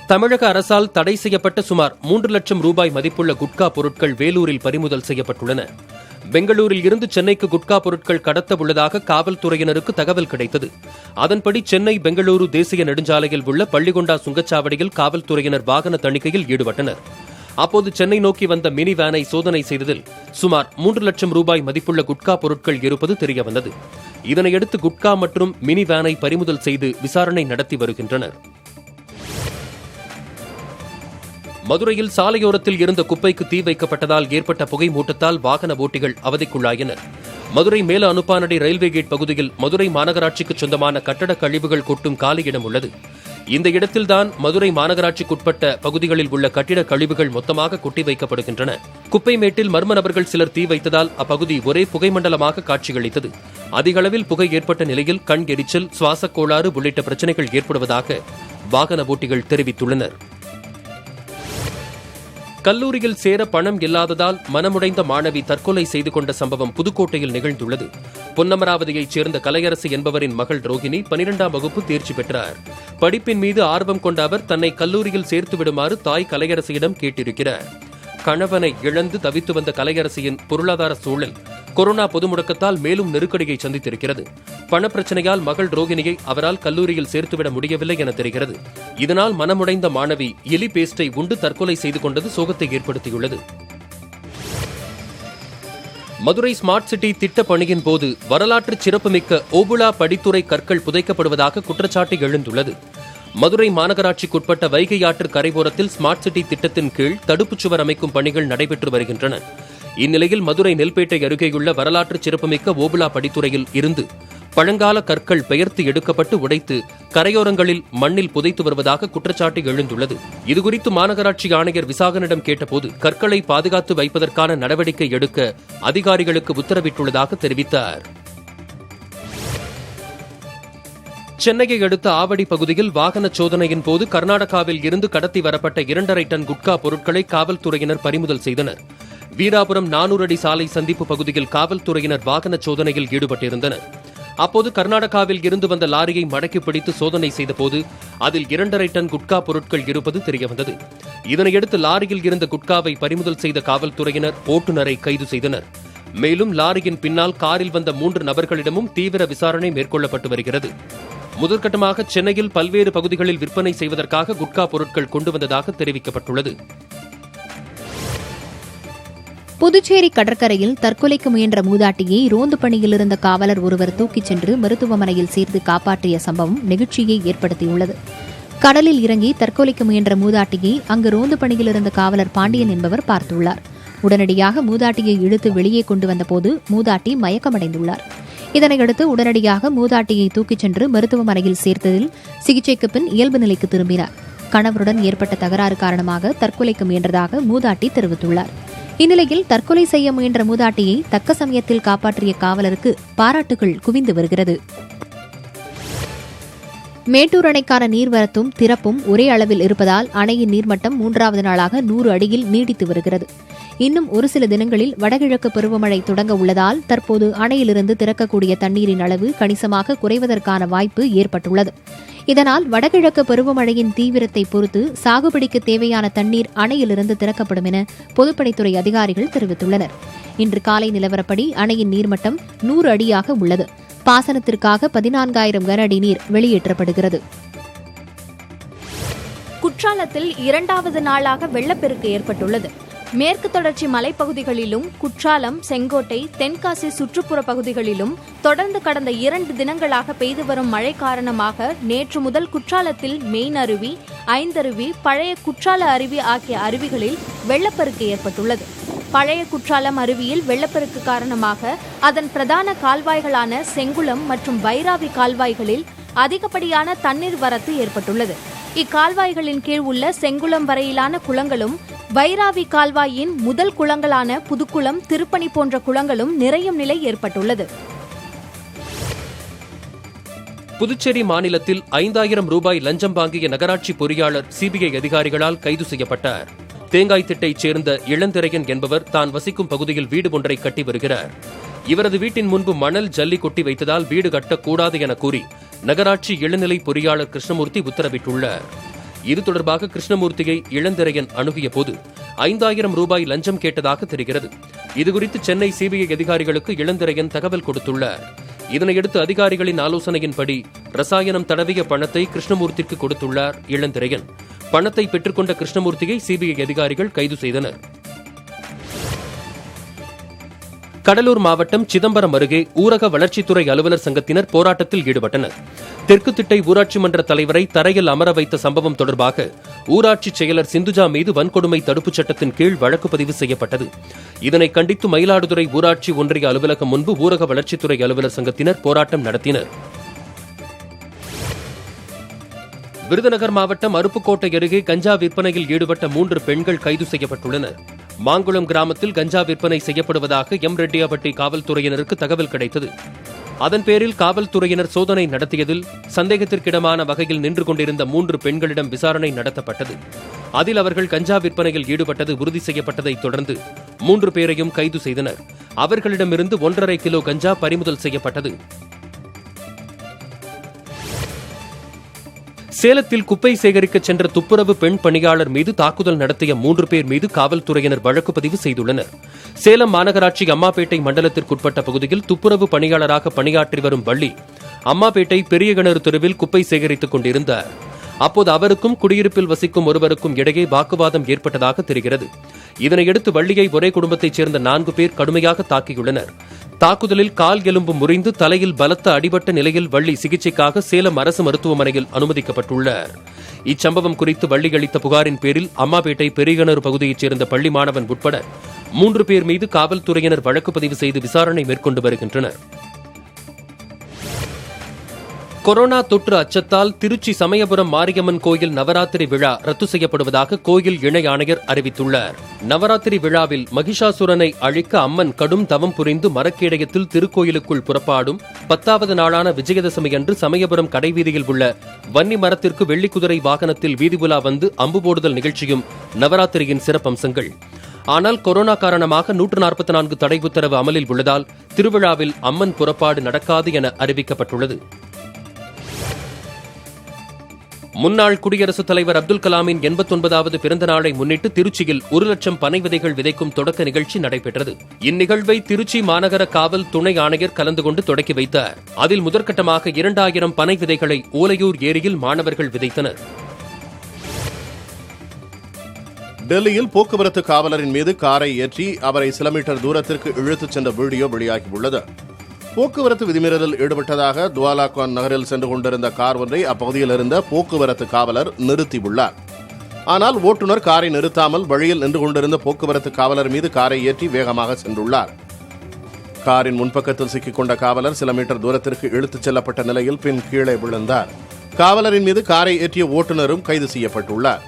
தமிழக அரசால் தடை செய்யப்பட்ட சுமார் 3 லட்சம் ரூபாய் மதிப்புள்ள குட்கா பொருட்கள் வேலூரில் பறிமுதல் செய்யப்பட்டுள்ளன. பெங்களூரில் இருந்து சென்னைக்கு குட்கா பொருட்கள் கடத்த உள்ளதாக காவல்துறையினருக்கு தகவல் கிடைத்தது. அதன்படி சென்னை பெங்களூரு தேசிய நெடுஞ்சாலையில் உள்ள பள்ளிகொண்டா சுங்கச்சாவடியில் காவல்துறையினர் வாகன தணிக்கையில் ஈடுபட்டனர். அப்போது சென்னை நோக்கி வந்த மினி வேனை சோதனை செய்ததில் சுமார் 3 லட்சம் ரூபாய் மதிப்புள்ள குட்கா பொருட்கள் இருப்பது தெரியவந்தது. இதனையடுத்து குட்கா மற்றும் மினி வேனை பறிமுதல் செய்து விசாரணை நடத்தி வருகின்றனர். மதுரையில் சாலையோரத்தில் இருந்த குப்பைக்கு தீ வைக்கப்பட்டதால் ஏற்பட்ட புகை மூட்டத்தால் வாகன ஓட்டிகள் அவதிக்குள்ளாயினர். மதுரை மேல அனுப்பானடி ரயில்வே கேட் பகுதியில் மதுரை மாநகராட்சிக்கு சொந்தமான கட்டட கழிவுகள் கொட்டும் காலி இடம் உள்ளது. இந்த இடத்தில்தான் மதுரை மாநகராட்சிக்குட்பட்ட பகுதிகளில் உள்ள கட்டிட கழிவுகள் மொத்தமாக கொட்டி வைக்கப்படுகின்றன. குப்பை மேட்டில் மர்ம நபர்கள் சிலர் தீ வைத்ததால் அப்பகுதி ஒரே புகைமண்டலமாக காட்சியளித்தது. அதிக அளவில் புகை ஏற்பட்ட நிலையில் கண் எரிச்சல், சுவாசக் கோளாறு உள்ளிட்ட பிரச்சினைகள் ஏற்படுவதாக வாகன ஓட்டிகள் தெரிவித்துள்ளனர். கல்லூரியில் சேர பணம் இல்லாததால் மனமுடைந்த மாணவி தற்கொலை செய்து கொண்ட சம்பவம் புதுக்கோட்டையில் நிகழ்ந்துள்ளது. பொன்னமராவதியைச் சேர்ந்த கலையரசு என்பவரின் மகள் ரோகிணி 12ஆம் வகுப்பு தேர்ச்சி பெற்றார். படிப்பின் மீது ஆர்வம் கொண்ட அவர் தன்னை கல்லூரியில் சேர்த்து விடுமாறு தாய் கலையரசியிடம் கேட்டிருக்கிறார். கணவனை இழந்து தவித்து வந்த கலையரசியின் பொருளாதார சூழல் கொரோனா பொது முடக்கத்தால் மேலும் நெருக்கடியை சந்தித்திருக்கிறது. பணப்பிரச்சனையால் மகள் ரோகிணியை அவரால் கல்லூரியில் சேர்த்துவிட முடியவில்லை என தெரிகிறது. இதனால் மனமுடைந்த மாணவி எலி பேஸ்டை உண்டு தற்கொலை செய்து கொண்டது சோகத்தை ஏற்படுத்தியுள்ளது. மதுரை ஸ்மார்ட் சிட்டி திட்டப் பணியின் போது வரலாற்று சிறப்புமிக்க ஓபுளா படித்துறை கற்கள் புதைக்கப்படுவதாக குற்றச்சாட்டு எழுந்துள்ளது. மதுரை மாநகராட்சிக்குட்பட்ட வைகை ஆற்று கரையோரத்தில் ஸ்மார்ட் சிட்டி திட்டத்தின் கீழ் தடுப்புச் சுவர் அமைக்கும் பணிகள் நடைபெற்று வருகின்றன. இந்நிலையில் மதுரை நெல்பேட்டை அருகேயுள்ள வரலாற்று சிறப்புமிக்க ஓபுளா படித்துறையில் இருந்து பழங்கால கற்கள் பெயர்த்து எடுக்கப்பட்டு உடைத்து கரையோரங்களில் மண்ணில் புதைத்து வருவதாக குற்றச்சாட்டு எழுந்துள்ளது. இதுகுறித்து மாநகராட்சி ஆணையர் விசாகனிடம் கேட்டபோது கற்களை பாதுகாத்து வைப்பதற்கான நடவடிக்கை எடுக்க அதிகாரிகளுக்கு உத்தரவிட்டுள்ளதாக தெரிவித்தார். சென்னையை அடுத்த ஆவடி பகுதியில் வாகன சோதனையின் போது கர்நாடகாவில் இருந்து கடத்தி வரப்பட்ட 2.5 டன் குட்கா பொருட்களை காவல்துறையினர் பறிமுதல் செய்தனர். வீராபுரம் 400 அடி சாலை சந்திப்பு பகுதியில் காவல்துறையினர் வாகன சோதனையில் ஈடுபட்டிருந்தனர். அப்போது கர்நாடகாவில் இருந்து வந்த லாரியை மடக்கி பிடித்து சோதனை செய்தபோது அதில் 2.5 டன் குட்கா பொருட்கள் இருப்பது தெரியவந்தது. இதனையடுத்து லாரியில் இருந்த குட்காவை பறிமுதல் செய்த காவல்துறையினர் ஓட்டுநரை கைது செய்தனர். மேலும் லாரியின் பின்னால் காரில் வந்த 3 நபர்களிடமும் தீவிர விசாரணை மேற்கொள்ளப்பட்டு வருகிறது. முதற்கட்டமாக சென்னையில் பல்வேறு பகுதிகளில் விற்பனை செய்வதற்காக குட்கா பொருட்கள் கொண்டு வந்ததாக தெரிவிக்கப்பட்டுள்ளது. புதுச்சேரி கடற்கரையில் தற்கொலைக்கு முயன்ற மூதாட்டியை ரோந்து பணியில் இருந்த காவலர் ஒருவர் தூக்கிச் சென்று மருத்துவமனையில் சேர்த்து காப்பாற்றிய சம்பவம் நெகிழ்ச்சியை ஏற்படுத்தியுள்ளது. கடலில் இறங்கி தற்கொலைக்கு முயன்ற மூதாட்டியை அங்கு ரோந்து பணியில் இருந்த காவலர் பாண்டியன் என்பவர் பார்த்துள்ளார். உடனடியாக மூதாட்டியை இழுத்து வெளியே கொண்டு வந்தபோது மூதாட்டி மயக்கமடைந்துள்ளார். இதனையடுத்து உடனடியாக மூதாட்டியை தூக்கிச் சென்று மருத்துவமனையில் சேர்த்ததில் சிகிச்சைக்கு பின் இயல்பு நிலைக்கு திரும்பினார். கணவருடன் ஏற்பட்ட தகராறு காரணமாக தற்கொலைக்கு முயன்றதாக மூதாட்டி தெரிவித்துள்ளார். இந்நிலையில் தற்கொலை செய்ய முயன்ற மூதாட்டியை தக்க சமயத்தில் காப்பாற்றிய காவலருக்கு பாராட்டுகள் குவிந்து வருகிறது. மேட்டூர் அணைக்கான நீர்வரத்தும் திறப்பும் ஒரே அளவில் இருப்பதால் அணையின் நீர்மட்டம் 3வது நாளாக 100 அடியில் நீடித்து வருகிறது. இன்னும் ஒரு சில தினங்களில் வடகிழக்கு பருவமழை தொடங்க உள்ளதால் தற்போது அணையிலிருந்து திறக்கக்கூடிய தண்ணீரின் அளவு கணிசமாக குறைவதற்கான வாய்ப்பு ஏற்பட்டுள்ளது. இதனால் வடகிழக்கு பருவமழையின் தீவிரத்தை பொறுத்து சாகுபடிக்கு தேவையான தண்ணீர் அணையிலிருந்து திறக்கப்படும் என பொதுப்பணித்துறை அதிகாரிகள் தெரிவித்துள்ளனர். இன்று காலை நிலவரப்படி அணையின் நீர்மட்டம் 100 அடியாக உள்ளது. பாசனத்திற்காக 14,000 கன அடி நீர் வெளியேற்றப்படுகிறது. குற்றாலத்தில் 2வது நாளாக வெள்ளப்பெருக்கு ஏற்பட்டுள்ளது. மேற்கு தொடர்ச்சி மலைப்பகுதிகளிலும் குற்றாலம், செங்கோட்டை, தென்காசி சுற்றுப்புற பகுதிகளிலும் தொடர்ந்து கடந்த 2 தினங்களாக பெய்து வரும் மழை காரணமாக நேற்று முதல் குற்றாலத்தில் மெயின் அருவி, ஐந்தருவி, பழைய குற்றால அருவி ஆகிய அருவிகளில் வெள்ளப்பெருக்கு ஏற்பட்டுள்ளது. பழைய குற்றாலம் அருவியில் வெள்ளப்பெருக்கு காரணமாக அதன் பிரதான கால்வாய்களான செங்குளம் மற்றும் வைராவி கால்வாய்களில் அதிகப்படியான தண்ணீர் வரத்து ஏற்பட்டுள்ளது. இக்கால்வாய்களின் கீழ் உள்ள செங்குளம் வரையிலான குளங்களும் வைராவி கால்வாயின் முதல் குளங்களான புதுக்குளம், திருப்பணி போன்ற குளங்களும் நிறையும் நிலை ஏற்பட்டுள்ளது. புதுச்சேரி மாநிலத்தில் 5,000 ரூபாய் லஞ்சம் வாங்கிய நகராட்சி பொறியாளர் சிபிஐ அதிகாரிகளால் கைது செய்யப்பட்டார். தேங்காய் திட்டைச் சேர்ந்த இளந்திரையன் என்பவர் தான் வசிக்கும் பகுதியில் வீடு ஒன்றை கட்டி வருகிறார். இவரது வீட்டின் முன்பு மணல் ஜல்லி கொட்டி வைத்ததால் வீடு கட்டக்கூடாது என கூறி நகராட்சி இளநிலை பொறியாளர் கிருஷ்ணமூர்த்தி உத்தரவிட்டுள்ளார். இது தொடர்பாக கிருஷ்ணமூர்த்தியை இளந்திரையன் அணுகிய போது 5000 ரூபாய் லஞ்சம் கேட்டதாக தெரிகிறது. இதுகுறித்து சென்னை சிபிஐ அதிகாரிகளுக்கு இளந்திரையன் தகவல் கொடுத்துள்ளார். இதனையடுத்து அதிகாரிகளின் ஆலோசனையின்படி ரசாயனம் தடவிய பணத்தை கிருஷ்ணமூர்த்திக்கு கொடுத்துள்ளார் இளந்திரையன். பணத்தை பெற்றுக்கொண்ட கிருஷ்ணமூர்த்தியை சிபிஐ அதிகாரிகள் கைது செய்தனர். கடலூர் மாவட்டம் சிதம்பரம் அருகே ஊரக வளர்ச்சித்துறை அலுவலர் சங்கத்தினர் போராட்டத்தில் ஈடுபட்டனர். தெற்கு திட்டை ஊராட்சி மன்ற தலைவரை தரையில் அமர வைத்த சம்பவம் தொடர்பாக ஊராட்சி செயலர் சிந்துஜா மீது வன்கொடுமை தடுப்புச் சட்டத்தின் கீழ் வழக்கு பதிவு செய்யப்பட்டது. இதனை கண்டித்து மயிலாடுதுறை ஊராட்சி ஒன்றிய அலுவலகம் முன்பு ஊரக வளர்ச்சித்துறை அலுவலர் சங்கத்தினர் போராட்டம் நடத்தினர். விருதுநகர் மாவட்டம் அருப்புக்கோட்டை அருகே கஞ்சா விற்பனையில் ஈடுபட்ட 3 பெண்கள் கைது செய்யப்பட்டுள்ளனர். மாங்குளம் கிராமத்தில் கஞ்சா விற்பனை செய்யப்படுவதாக ரெட்டியாபட்டி காவல்துறையினருக்கு தகவல் கிடைத்தது. அதன் பேரில் காவல்துறையினர் சோதனை நடத்தியதில் சந்தேகத்திற்கிடமான வகையில் நின்று கொண்டிருந்த 3 பெண்களிடம் விசாரணை நடத்தப்பட்டது. அதில் அவர்கள் கஞ்சா விற்பனையில் ஈடுபட்டது உறுதி செய்யப்பட்டதைத் தொடர்ந்து 3 பேரையும் கைது செய்தனர். அவர்களிடமிருந்து 1.5 கிலோ கஞ்சா பறிமுதல் செய்யப்பட்டது. சேலத்தில் குப்பை சேகரிக்க சென்ற துப்புரவு பெண் பணியாளர் மீது தாக்குதல் நடத்திய 3 பேர் மீது காவல்துறையினர் வழக்கு பதிவு செய்துள்ளனர். சேலம் மாநகராட்சி அம்மாப்பேட்டை மண்டலத்திற்குட்பட்ட பகுதியில் துப்புரவு பணியாளராக பணியாற்றி வரும் வள்ளி அம்மாப்பேட்டை பெரிய கிணறு தெருவில் குப்பை சேகரித்துக் கொண்டிருந்தார். அப்போது அவருக்கும் குடியிருப்பில் வசிக்கும் ஒருவருக்கும் இடையே வாக்குவாதம் ஏற்பட்டதாக தெரிகிறது. இதனையடுத்து வள்ளியை ஒரே குடும்பத்தைச் சேர்ந்த 4 பேர் கடுமையாக தாக்கியுள்ளனர். தாக்குதலில் கால் எலும்பு முறிந்து தலையில் பலத்த அடிபட்ட நிலையில் வள்ளி சிகிச்சைக்காக சேலம் அரசு மருத்துவமனையில் அனுமதிக்கப்பட்டுள்ளார். இச்சம்பவம் குறித்து வள்ளி அளித்த புகாரின் பேரில் அம்மாப்பேட்டை பெரியகிணறு பகுதியைச் சேர்ந்த பள்ளி மாணவன் உட்பட 3 பேர் மீது காவல்துறையினர் வழக்கு பதிவு செய்து விசாரணை மேற்கொண்டு வருகின்றனர். கொரோனா தொற்று அச்சத்தால் திருச்சி சமயபுரம் மாரியம்மன் கோயில் நவராத்திரி விழா ரத்து செய்யப்படுவதாக கோயில் இணை ஆணையர் அறிவித்துள்ளார். நவராத்திரி விழாவில் மகிஷாசுரனை அழிக்க அம்மன் கடும் தவம் புரிந்து மரக்கேடயத்தில் திருக்கோயிலுக்குள் புறப்பாடும் 10வது நாளான விஜயதசமி அன்று சமயபுரம் கடைவீதியில் உள்ள வன்னி மரத்திற்கு வெள்ளிக்குதிரை வாகனத்தில் வீதிபுலா வந்து அம்பு போடுதல் நிகழ்ச்சியும் நவராத்திரியின் சிறப்பம்சங்கள். ஆனால் கொரோனா காரணமாக 144 தடை உத்தரவு அமலில் உள்ளதால் திருவிழாவில் அம்மன் புறப்பாடு நடக்காது என அறிவிக்கப்பட்டுள்ளது. முன்னாள் குடியரசுத் தலைவர் அப்துல் கலாமின் 89வது பிறந்த நாளை முன்னிட்டு திருச்சியில் 1 லட்சம் பனை விதைகள் விதைக்கும் தொடக்க நிகழ்ச்சி நடைபெற்றது. இந்நிகழ்வை திருச்சி மாநகர காவல் துணை ஆணையர் கலந்து கொண்டு தொடக்கி வைத்தார். அதில் முதற்கட்டமாக 2000 பனை விதைகளை ஓலையூர் ஏரியில் மாணவர்கள் விதைத்தனர். டெல்லியில் போக்குவரத்து காவலரின் மீது காரை ஏற்றி அவரை சில மீட்டர் தூரத்திற்கு இழுத்துச் சென்ற வீடியோ வெளியாகியுள்ளது. போக்குவரத்து விதிமீறலில் ஈடுபட்டதாக துவாலாகான் நகரில் சென்று கொண்டிருந்த கார் ஒன்றை அப்பகுதியில் இருந்த போக்குவரத்து காவலர் நிறுத்தியுள்ளார். ஆனால் ஓட்டுநர் காரை நிறுத்தாமல் வழியில் நின்று கொண்டிருந்த போக்குவரத்து காவலர் மீது காரை ஏற்றி வேகமாக சென்றுள்ளார். காரின் முன்பக்கத்தில் சிக்கிக் கொண்ட காவலர் சில மீட்டர் தூரத்திற்கு இழுத்துச் செல்லப்பட்ட நிலையில் பின் கீழே விழுந்தார். காவலரின் மீது காரை ஏற்றிய ஓட்டுநரும் கைது செய்யப்பட்டுள்ளார்.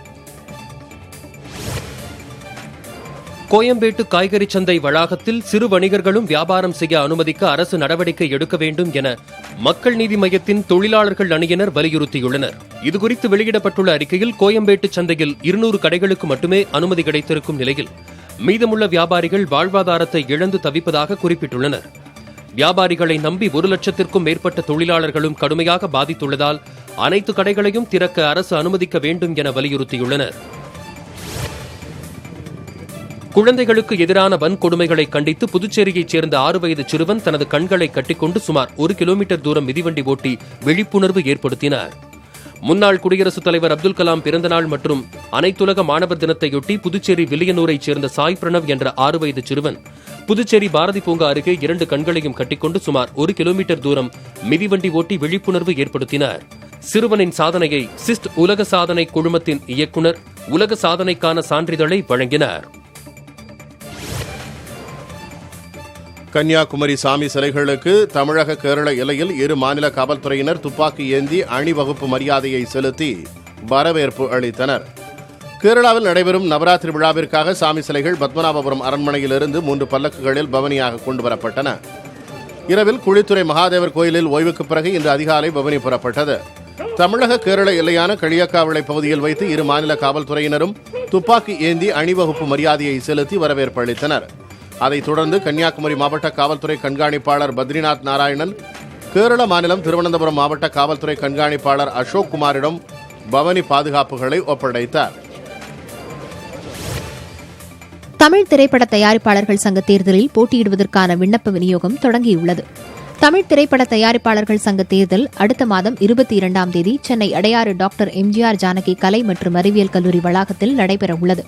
கோயம்பேட்டு காய்கறி சந்தை வளாகத்தில் சிறு வணிகர்களும் வியாபாரம் செய்ய அனுமதிக்க அரசு நடவடிக்கை எடுக்க வேண்டும் என மக்கள் நீதி மய்யத்தின் தொழிலாளர்கள் அணியினர் வலியுறுத்தியுள்ளனர். இதுகுறித்து வெளியிடப்பட்டுள்ள அறிக்கையில் கோயம்பேட்டு சந்தையில் 200 கடைகளுக்கு மட்டுமே அனுமதி கிடைத்திருக்கும் நிலையில் மீதமுள்ள வியாபாரிகள் வாழ்வாதாரத்தை இழந்து தவிப்பதாக குறிப்பிட்டுள்ளனர். வியாபாரிகளை நம்பி 1 லட்சத்திற்கும் மேற்பட்ட தொழிலாளர்களும் கடுமையாக பாதித்துள்ளதால் அனைத்து கடைகளையும் திறக்க அரசு அனுமதிக்க வேண்டும் என வலியுறுத்தியுள்ளனர். குழந்தைகளுக்கு எதிரான வன்கொடுமைகளை கண்டித்து புதுச்சேரியைச் சேர்ந்த 6 வயது சிறுவன் தனது கண்களை கட்டிக்கொண்டு சுமார் 1 கிலோமீட்டர் தூரம் மிதிவண்டி ஓட்டி விழிப்புணர்வு ஏற்படுத்தினார். முன்னாள் குடியரசுத் தலைவர் அப்துல் கலாம் பிறந்தநாள் மற்றும் அனைத்துலக மாணவர் தினத்தையொட்டி புதுச்சேரி வில்லியனூரைச் சேர்ந்த சாய் பிரணவ் என்ற 6 வயது சிறுவன் புதுச்சேரி பாரதி பூங்கா அருகே 2 கண்களையும் கட்டிக்கொண்டு சுமார் 1 கிலோமீட்டர் தூரம் மிதிவண்டி ஓட்டி விழிப்புணர்வு ஏற்படுத்தினார். சிறுவனின் சாதனையை சிஸ்ட் உலக சாதனை குழுமத்தின் இயக்குநர் உலக சாதனைக்கான சான்றிதழை வழங்கினார். கன்னியாகுமரி சாமி சிலைகளுக்கு தமிழக கேரள எல்லையில் 2 மாநில காவல்துறையினர் துப்பாக்கி ஏந்தி அணிவகுப்பு மரியாதையை செலுத்தி வரவேற்பு அளித்தனர். கேரளாவில் நடைபெறும் நவராத்திரி விழாவிற்காக சாமி சிலைகள் பத்மநாபபுரம் அரண்மனையிலிருந்து 3 பல்லக்குகளில் பவனியாக கொண்டுவரப்பட்டன. இரவில் குழித்துறை மகாதேவர் கோயிலில் ஓய்வுக்கு பிறகு இன்று அதிகாலை பவனி புறப்பட்டது. தமிழக கேரள எல்லையான களியக்காவிளை பகுதியில் வைத்து 2 மாநில காவல்துறையினரும் துப்பாக்கி ஏந்தி அணிவகுப்பு மரியாதையை செலுத்தி வரவேற்பு அளித்தனர். அதைத் தொடர்ந்து கன்னியாகுமரி மாவட்ட காவல்துறை கண்காணிப்பாளர் பத்ரிநாத் நாராயணன், கேரள மாநிலம் திருவனந்தபுரம் மாவட்ட காவல்துறை கண்காணிப்பாளர் அசோக் குமாரிடம் பவனி பாதுகாப்புகளை ஒப்படைத்தார். தமிழ் திரைப்பட தயாரிப்பாளர்கள் சங்க தேர்தலில் போட்டியிடுவதற்கான விண்ணப்ப விநியோகம் தொடங்கியுள்ளது. தமிழ் திரைப்பட தயாரிப்பாளர்கள் சங்க தேர்தல் அடுத்த மாதம் 22ஆம் தேதி சென்னை அடையாறு டாக்டர் எம்ஜிஆர் ஜானகி கலை மற்றும் அறிவியல் கல்லூரி வளாகத்தில் நடைபெறவுள்ளது.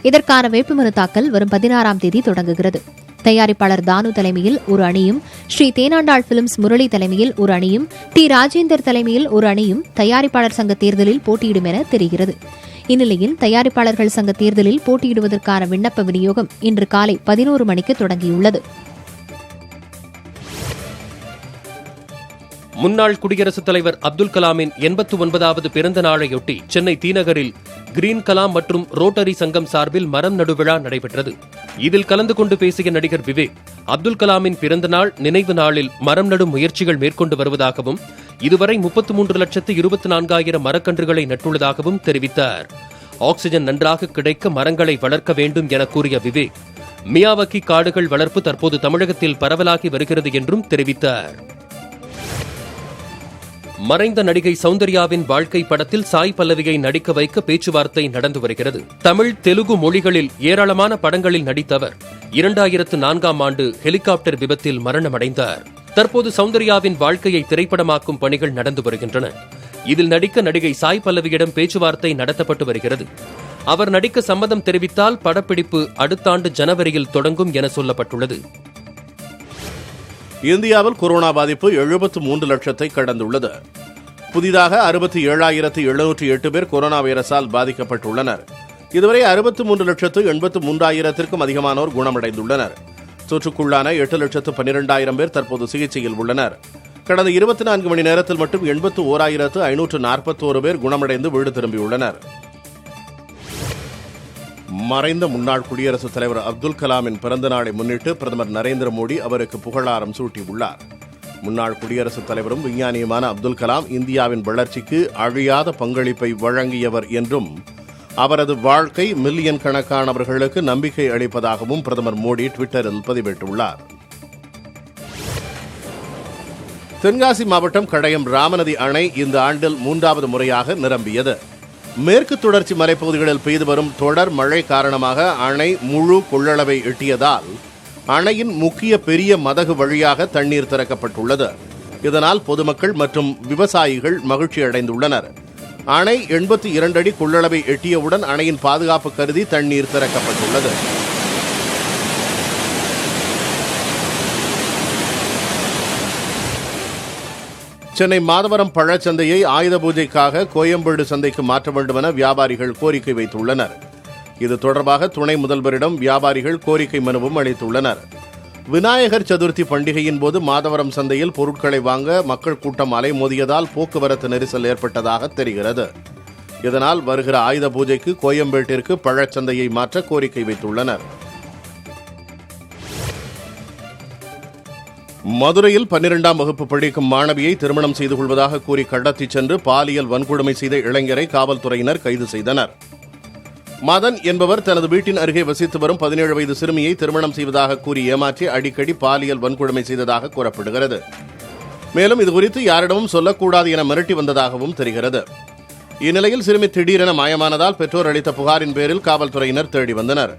இதற்கான வேட்புமனு தாக்கல் வரும் 16ஆம் தேதி தொடங்குகிறது. தயாரிப்பாளர் தானு தலைமையில் ஒரு அணியும், ஸ்ரீ தேனாண்டாள் பிலிம்ஸ் முரளி தலைமையில் ஒரு அணியும், டி ராஜேந்தர் தலைமையில் ஒரு அணியும் தயாரிப்பாளர் சங்க தேர்தலில் போட்டியிடும் என தெரிகிறது. இந்நிலையில் தயாரிப்பாளர்கள் சங்க தேர்தலில் போட்டியிடுவதற்கான விண்ணப்ப விநியோகம் இன்று காலை 11 மணிக்கு தொடங்கியுள்ளது. முன்னாள் குடியரசுத் தலைவர் அப்துல் கலாமின் 89வது பிறந்த நாளையொட்டி சென்னை தீநகரில் கிரீன் கலாம் மற்றும் ரோட்டரி சங்கம் சார்பில் மரம் நடு விழா நடைபெற்றது. இதில் கலந்து கொண்டு பேசிய நடிகர் விவேக், அப்துல் கலாமின் பிறந்த நாள் நினைவு நாளில் மரம் நடும் முயற்சிகள் மேற்கொண்டு வருவதாகவும் இதுவரை 33,24,000 மரக்கன்றுகளை நட்டுள்ளதாகவும் தெரிவித்தார். ஆக்ஸிஜன் நன்றாக கிடைக்க மரங்களை வளர்க்க வேண்டும் என கூறிய விவேக், மியாவக்கி காடுகள் வளர்ப்பு தற்போது தமிழகத்தில் பரவலாகி வருகிறது என்றும் தெரிவித்தார். மறைந்த நடிகை சௌந்தர்யாவின் வாழ்க்கை படத்தில் சாய் பல்லவியை நடிக்க வைக்க பேச்சுவார்த்தை நடந்து வருகிறது. தமிழ், தெலுங்கு மொழிகளில் ஏராளமான படங்களில் நடித்த அவர் 2004ஆம் ஆண்டு ஹெலிகாப்டர் விபத்தில் மரணமடைந்தார். தற்போது சௌந்தர்யாவின் வாழ்க்கையை திரைப்படமாக்கும் பணிகள் நடந்து வருகின்றன. இதில் நடிக்க நடிகை சாய் பல்லவியிடம் பேச்சுவார்த்தை நடத்தப்பட்டு வருகிறது. அவர் நடிக்க சம்மதம் தெரிவித்தால் படப்பிடிப்பு அடுத்த ஆண்டு ஜனவரியில் தொடங்கும் என சொல்லப்பட்டுள்ளது. இந்தியாவில் கொரோனா பாதிப்பு 73 லட்சத்தை கடந்துள்ளது. புதிதாக 67,708 பேர் கொரோனா வைரஸால் பாதிக்கப்பட்டுள்ளனர். இதுவரை 63,83,000த்திற்கும் அதிகமானோர் குணமடைந்துள்ளனர். தொற்றுக்குள்ளான 8,12,000 பேர் தற்போது சிகிச்சையில் உள்ளனர். கடந்த 24 மணி நேரத்தில் மட்டும் 81,541 பேர் குணமடைந்து வீடு திரும்பியுள்ளனர். மறைந்த முன்னாள் குடியரசுத் தலைவர் அப்துல் கலாமின் பிறந்த நாளை முன்னிட்டு பிரதமர் நரேந்திர மோடி அவருக்கு புகழாரம் சூட்டியுள்ளார். முன்னாள் குடியரசுத் தலைவரும் விஞ்ஞானியுமான அப்துல் கலாம் இந்தியாவின் வளர்ச்சிக்கு அழியாத பங்களிப்பை வழங்கியவர் என்றும் அவரது வாழ்க்கை மில்லியன் கணக்கானவர்களுக்கு நம்பிக்கை அளிப்பதாகவும் பிரதமர் மோடி ட்விட்டரில் பதிவிட்டுள்ளார். தென்காசி மாவட்டம் கடையம் ராமநதி அணை இந்த ஆண்டில் 3வது முறையாக நிரம்பியது. மேற்கு தொடர்ச்சி மலைப்பகுதிகளில் பெய்து வரும் தொடர் மழை காரணமாக அணை முழு கொள்ளளவை எட்டியதால் அணையின் முக்கிய பெரிய மதகு வழியாக தண்ணீர் திறக்கப்பட்டுள்ளது. இதனால் பொதுமக்கள் மற்றும் விவசாயிகள் மகிழ்ச்சி அடைந்துள்ளனர். அணை 82 அடி கொள்ளளவை எட்டியவுடன் அணையின் பாதுகாப்பு கருதி தண்ணீர் திறக்கப்பட்டுள்ளது. சென்னை மாதவரம் பழச்சந்தையை ஆயுத பூஜைக்காக கோயம்பேடு சந்தைக்கு மாற்ற வேண்டும் என வியாபாரிகள் கோரிக்கை வைத்துள்ளனர். இது தொடர்பாக துணை முதல்வரிடம் வியாபாரிகள் கோரிக்கை மனுவும் அளித்துள்ளனர். விநாயகர் சதுர்த்தி பண்டிகையின் போது மாதவரம் சந்தையில் பொருட்களை வாங்க மக்கள் கூட்டம் அலைமோதியதால் போக்குவரத்து நெரிசல் ஏற்பட்டதாக தெரிகிறது. இதனால் வருகிற ஆயுத பூஜைக்கு கோயம்பேட்டிற்கு பழச்சந்தையை மாற்ற கோரிக்கை வைத்துள்ளனர். மதுரையில் 12ஆம் வகுப்பு படிக்கும் மாணவியை திருமணம் செய்து கொள்வதாக கூறி கடத்திச் சென்று பாலியல் வன்கொடுமை செய்த இளைஞரை காவல்துறையினர் கைது செய்தனர். மதன் என்பவர் தனது வீட்டின் அருகே வசித்து வரும் 17 வயது சிறுமியை திருமணம் செய்வதாக கூறி ஏமாற்றி அடிக்கடி பாலியல் வன்கொடுமை செய்ததாக கூறப்படுகிறது. மேலும் இதுகுறித்து யாரிடமும் சொல்லக்கூடாது என மிரட்டி வந்ததாகவும் தெரிகிறது. இந்நிலையில் சிறுமி திடீரென மாயமானதால் பெற்றோர் அளித்த புகாரின் பேரில் காவல்துறையினர் தேடி வந்தனர்.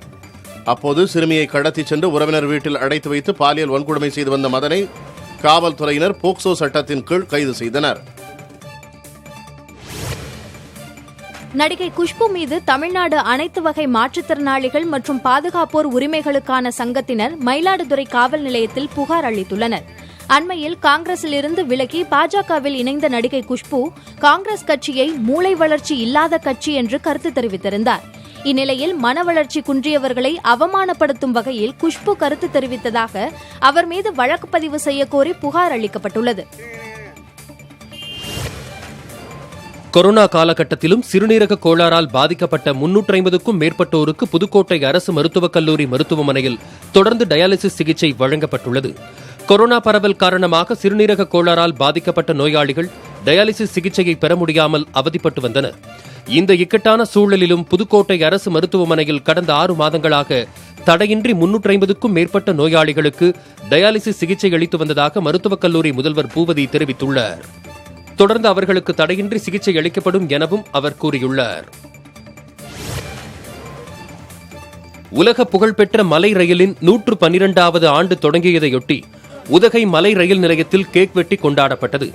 அப்போது சிறுமியை கடத்திச் சென்று உறவினர் வீட்டில் அடைத்து வைத்து பாலியல் வன்கொடுமை செய்து வந்த மதனை காவல்துறையினர் போக்சோ சட்டத்தின் கீழ் கைது செய்தனர். நடிகை குஷ்பு மீது தமிழ்நாடு அனைத்து வகை மாற்றுத்திறனாளிகள் மற்றும் பாதுகாப்போர் உரிமைகளுக்கான சங்கத்தினர் மயிலாடுதுறை காவல் நிலையத்தில் புகார் அளித்துள்ளனர். அண்மையில் காங்கிரஸில் இருந்து விலகி பாஜகவில் இணைந்த நடிகை குஷ்பு காங்கிரஸ் கட்சியை மூளை வளர்ச்சி இல்லாத கட்சி என்று கருத்து தெரிவித்திருந்தார். இந்நிலையில் மன வளர்ச்சி குன்றியவர்களை அவமானப்படுத்தும் வகையில் குஷ்பு கருத்து தெரிவித்ததாக அவர் மீது வழக்கு பதிவு செய்ய கோரி புகார் அளிக்கப்பட்டுள்ளது. கொரோனா காலகட்டத்திலும் சிறுநீரக கோளாறால் பாதிக்கப்பட்ட 350க்கும் மேற்பட்டோருக்கு புதுக்கோட்டை அரசு மருத்துவக் கல்லூரி மருத்துவமனையில் தொடர்ந்து டயாலிசிஸ் சிகிச்சை வழங்கப்பட்டுள்ளது. கொரோனா பரவல் காரணமாக சிறுநீரக கோளாறால் பாதிக்கப்பட்ட நோயாளிகள் டயாலிசிஸ் சிகிச்சையை பெற முடியாமல் அவதிப்பட்டு வந்தனர். இந்த இக்கட்டான சூழலிலும் புதுக்கோட்டை அரசு மருத்துவமனையில் கடந்த 6 மாதங்களாக தடையின்றி 350க்கும் மேற்பட்ட நோயாளிகளுக்கு டயாலிசிஸ் சிகிச்சை அளித்து வந்ததாக மருத்துவக் கல்லூரி முதல்வர் பூவதி தெரிவித்துள்ளார். தொடர்ந்து அவர்களுக்கு தடையின்றி சிகிச்சை அளிக்கப்படும் எனவும் அவர் கூறியுள்ளார். உலக புகழ்பெற்ற மலை ரயிலின் 112வது ஆண்டு தொடங்கியதையொட்டி உதகை மலை ரயில் நிலையத்தில் கேக் வெட்டி கொண்டாடப்பட்டது.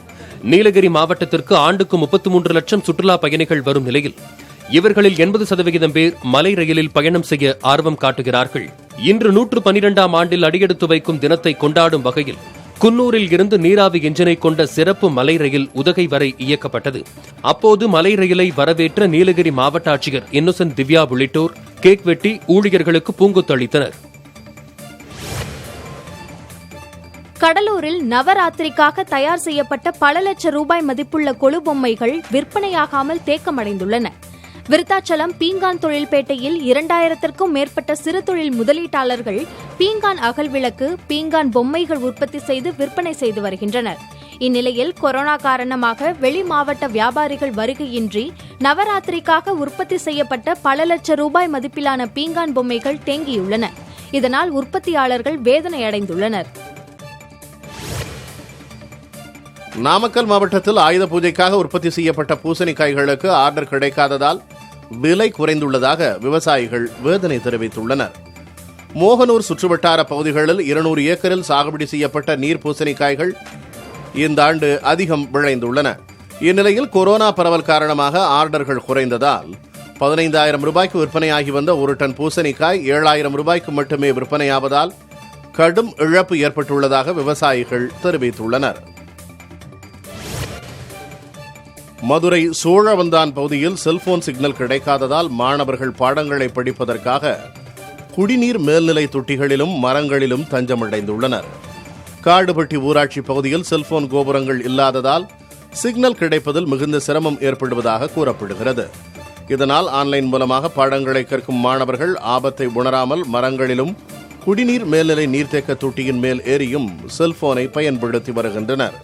நீலகிரி மாவட்டத்திற்கு ஆண்டுக்கு 33 லட்சம் சுற்றுலா பயணிகள் வரும் நிலையில் இவர்களில் 80% பேர் மலை ரயிலில் பயணம் செய்ய ஆர்வம் காட்டுகிறார்கள். இன்று 112ஆம் ஆண்டில் அடியெடுத்து வைக்கும் தினத்தை கொண்டாடும் வகையில் குன்னூரில் இருந்து நீராவி எஞ்சினை கொண்ட சிறப்பு மலை ரயில் உதகை வரை இயக்கப்பட்டது. அப்போது மலை ரயிலை வரவேற்ற நீலகிரி மாவட்ட ஆட்சியர் இன்னசென்ட் திவ்யா உள்ளிட்டோர் கேக் வெட்டி ஊழியர்களுக்கு பூங்கொத்து அளித்தனர். கடலூரில் நவராத்திரிக்காக தயார் செய்யப்பட்ட பல லட்சம் ரூபாய் மதிப்புள்ள கொலு பொம்மைகள் விற்பனையாகாமல் தேக்கமடைந்துள்ளன. விருத்தாச்சலம் பீங்கான் தொழில்பேட்டையில் 2000க்கும் மேற்பட்ட சிறு தொழில் முதலீட்டாளர்கள் பீங்கான் அகல்விளக்கு, பீங்கான் பொம்மைகள் உற்பத்தி செய்து விற்பனை செய்து வருகின்றனர். இந்நிலையில் கொரோனா காரணமாக வெளி மாவட்ட வியாபாரிகள் வருகையின்றி நவராத்திரிக்காக உற்பத்தி செய்யப்பட்ட பல லட்சம் ரூபாய் மதிப்பிலான பீங்கான் பொம்மைகள் தேங்கியுள்ளன. இதனால் உற்பத்தியாளர்கள் வேதனையடைந்துள்ளனர். நாமக்கல் மாவட்டத்தில் ஆயுத பூஜைக்காக உற்பத்தி செய்யப்பட்ட பூசணிக்காய்களுக்கு ஆர்டர் கிடைக்காததால் விலை குறைந்துள்ளதாக விவசாயிகள் வேதனை தெரிவித்துள்ளனர். மோகனூர் சுற்றுவட்டார பகுதிகளில் 200 ஏக்கரில் சாகுபடி செய்யப்பட்ட நீர் பூசணிக்காய்கள் இந்த ஆண்டு அதிகம் விளைந்துள்ளன. இந்நிலையில் கொரோனா பரவல் காரணமாக ஆர்டர்கள் குறைந்ததால் 15,000 ரூபாய்க்கு விற்பனையாகி வந்த ஒரு டன் பூசணிக்காய் 7,000 ரூபாய்க்கு மட்டுமே விற்பனையாவதால் கடும் இழப்பு ஏற்பட்டுள்ளதாக விவசாயிகள் தெரிவித்துள்ளனர். மதுரை சோழவந்தான் பகுதியில் செல்போன் சிக்னல் கிடைக்காததால் மாணவர்கள் பாடங்களை படிப்பதற்காக குடிநீர் மேல்நிலை தொட்டிகளிலும் மரங்களிலும் தஞ்சமடைந்துள்ளனர். காடுபட்டி ஊராட்சி பகுதியில் செல்போன் கோபுரங்கள் இல்லாததால் சிக்னல் கிடைப்பதில் மிகுந்த சிரமம் ஏற்படுவதாக கூறப்படுகிறது. இதனால் ஆன்லைன் மூலமாக பாடங்களை கற்கும் மாணவர்கள் ஆபத்தை உணராமல் மரங்களிலும் குடிநீர் மேல்நிலை நீர்த்தேக்க தொட்டியின் மேல் ஏறியும் செல்போனை பயன்படுத்தி வருகின்றனர்.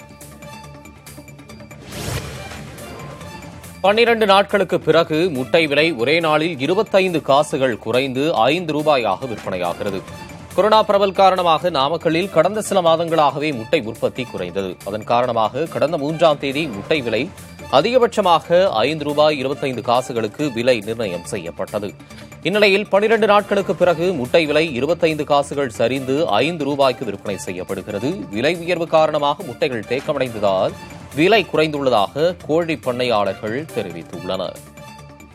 12 நாட்களுக்கு பிறகு முட்டை விலை ஒரே நாளில் 25 காசுகள் குறைந்து 5 ரூபாயாக விற்பனையாகிறது. கொரோனா பரவல் காரணமாக நாமக்கல்லில் கடந்த சில மாதங்களாகவே முட்டை உற்பத்தி குறைந்தது. அதன் காரணமாக கடந்த 3ஆம் தேதி முட்டை விலை அதிகபட்சமாக 5 ரூபாய் 25 காசுகளுக்கு விலை நிர்ணயம் செய்யப்பட்டது. இந்நிலையில் 12 நாட்களுக்கு பிறகு முட்டை விலை 25 காசுகள் சரிந்து 5 ரூபாய்க்கு விற்பனை செய்யப்படுகிறது. விலை உயர்வு காரணமாக முட்டைகள் தேக்கமடைந்ததால் விலை குறைந்துள்ளதாக கோழி பண்ணையாளர்கள் தெரிவித்துள்ளனர்.